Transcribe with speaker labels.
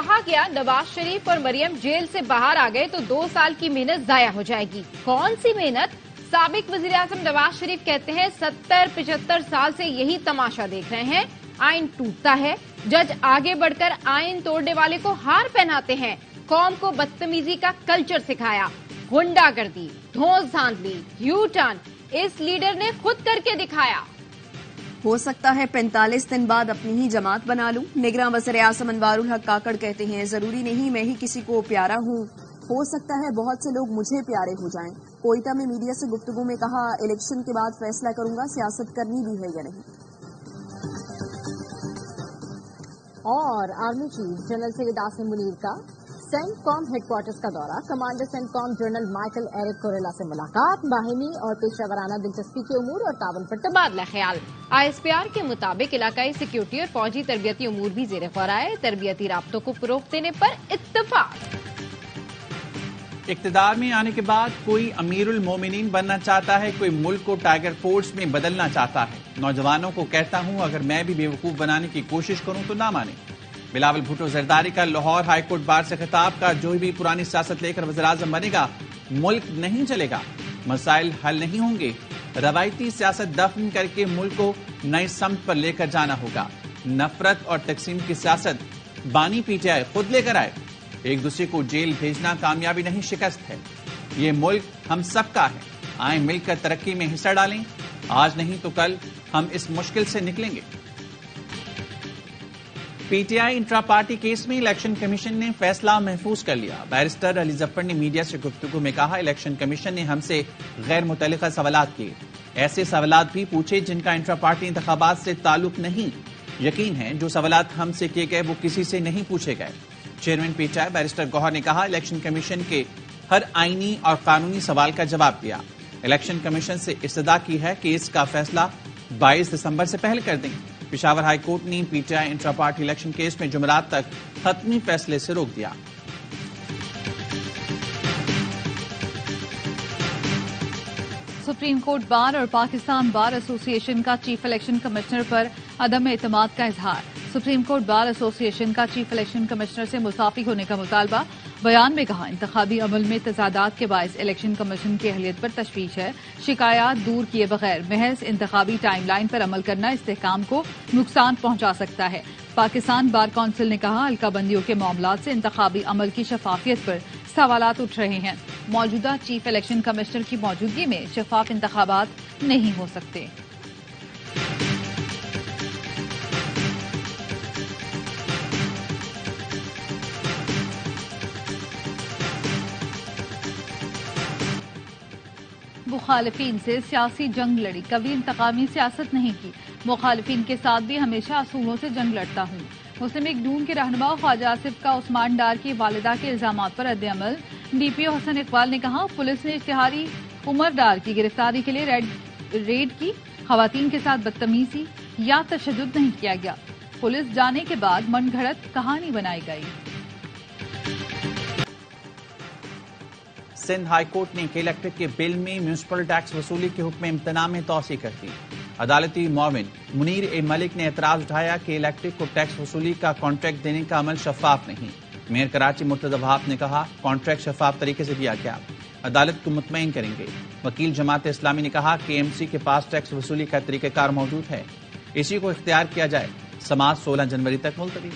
Speaker 1: कहा गया नवाज शरीफ और मरियम जेल से बाहर आ गए तो 2 साल की मेहनत जाया हो जाएगी। कौन सी मेहनत? साबिक वजीर आजम नवाज शरीफ कहते हैं 70-75 साल से यही तमाशा देख रहे हैं। आइन टूटता है, जज आगे बढ़कर आइन तोड़ने वाले को हार पहनाते हैं। कौम को बदतमीजी का कल्चर सिखाया, गुंडागर्दी, धौंस धांधली, यू टर्न इस लीडर ने खुद करके दिखाया।
Speaker 2: हो सकता है 45 दिन बाद अपनी ही जमात बना लूं। निगरां वज़ीर-ए-आज़म अनवारुल हक काकड़ कहते हैं जरूरी नहीं मैं ही किसी को प्यारा हूं, हो सकता है बहुत से लोग मुझे प्यारे हो जाएं। कोयटा में मीडिया से गुफ्तगू में कहा इलेक्शन के बाद फैसला करूंगा सियासत करनी भी है या नहीं।
Speaker 3: और army chief general Syed Asim Munir का सेंटकॉम हेडक्वार्टर्स का दौरा, commander CENTCOM general Michael Erik कोरेला से मुलाकात, बाहिनी और पेशेवराना दिलचस्पी के उमूर और ताउन पर
Speaker 1: तबादला ख्याल। ISPR के मुताबिक इलाकाई सिक्योरिटी और फौजी तरबियती उमूर भी ज़ेरे गौर आए। तरबियती राब्तों को फरोग़ देने पर इत्तफाक।
Speaker 4: इक़्तिदार में आने के बाद कोई अमीरुल मोमिनीन बनना चाहता है, कोई मुल्क को टाइगर फोर्स में बदलना चाहता है। नौजवानों को कहता हूं अगर मैं भी बेवकूफ बनाने की कोशिश करूं तो ना माने। बिलावल भुट्टो जरदारी का लाहौर हाईकोर्ट बार से खिताब का जो भी पुरानी सियासत लेकर वज़ीर-ए-आज़म बनेगा मुल्क नहीं चलेगा, मसाइल हल नहीं होंगे। रवायती सियासत दफन करके मुल्क को नई समत पर लेकर जाना होगा। नफरत और तकसीम की सियासत बानी PTI खुद लेकर आए। एक दूसरे को जेल भेजना कामयाबी नहीं शिकस्त है। ये मुल्क हम सबका है, आए मिलकर तरक्की में हिस्सा डालें। आज नहीं तो कल हम इस मुश्किल से निकलेंगे। PTI इंट्रा पार्टी केस में इलेक्शन कमीशन ने फैसला महफूज कर लिया। बैरिस्टर अली जफर ने मीडिया से गुफ्तगू में कहा इलेक्शन कमीशन ने हमसे गैर मुतल्लिका सवालात किए, ऐसे सवालात भी पूछे जिनका इंट्रा पार्टी इंतखाबात से ताल्लुक नहीं। यकीन है जो सवालात हमसे किए गए वो किसी से नहीं पूछे गए। चेयरमैन PTI बैरिस्टर गौहर ने कहा इलेक्शन कमीशन के हर आईनी और कानूनी सवाल का जवाब दिया। इलेक्शन कमीशन से इस्तदा की है कि इसका फैसला 22 दिसंबर से पहले कर दें। पेशावर हाई कोर्ट ने PTI intra party election case में जुमेरात तक हतमी फैसले से रोक दिया।
Speaker 5: सुप्रीम कोर्ट बार और पाकिस्तान बार एसोसिएशन का चीफ इलेक्शन कमिश्नर पर अदम एतमाद का इजहार। सुप्रीम कोर्ट बार एसोसिएशन का चीफ इलेक्शन कमिश्नर से मुसाफी होने का मुतालबा। बयान में कहा इंतखाबी अमल में तजादात के बायस इलेक्शन कमीशन की अहलियत पर तशवीश है। शिकायत दूर किए बगैर महज इंतखाबी टाइमलाइन पर अमल करना इस्तेहकाम को नुकसान पहुंचा सकता है। पाकिस्तान बार कौंसिल ने कहा हल्काबंदियों के मामलात से इंतखाबी अमल की शफाफियत पर सवालात उठ रहे हैं। मौजूदा चीफ इलेक्शन कमिश्नर की मौजूदगी में शफाफ इंतखाबात नहीं हो सकते। मुखालिफिन से सियासी जंग लड़ी, कभी इंतकामी सियासत नहीं की। मुखालिफिन के साथ भी हमेशा असूलों से जंग लड़ता हूँ। मुस्लिम लीग नून के रहनुमा ख्वाजा आसिफ का उस्मान डार की वालिदा के इल्जामात पर रद्द-ए-अमल। DPO हसन इकबाल ने कहा पुलिस ने इश्तिहारी उमर डार की गिरफ्तारी के लिए रेड की, खवातीन के साथ बदतमीजी या तशद्दुद नहीं किया गया। पुलिस जाने के बाद मनगढ़ंत कहानी बनाई गई।
Speaker 4: सिंध हाई कोर्ट ने इलेक्ट्रिक के बिल में म्यूनिसिपल टैक्स वसूली के हुक्म इम्तना में तौसी कर दी। अदालती मुआविन मुनीर ए मलिक ने एतराज उठाया कि इलेक्ट्रिक को टैक्स वसूली का कॉन्ट्रैक्ट देने का अमल शफाफ नहीं। मेयर कराची मुर्तजा वहाब ने कहा कॉन्ट्रैक्ट शफाफ तरीके से दिया गया, अदालत को मुतमईन करेंगे। वकील जमात इस्लामी ने कहा कि KMC के पास टैक्स वसूली का तरीक़ाकार मौजूद है, इसी को इख्तियार किया जाए। समाअत 16 जनवरी तक मुलतवी।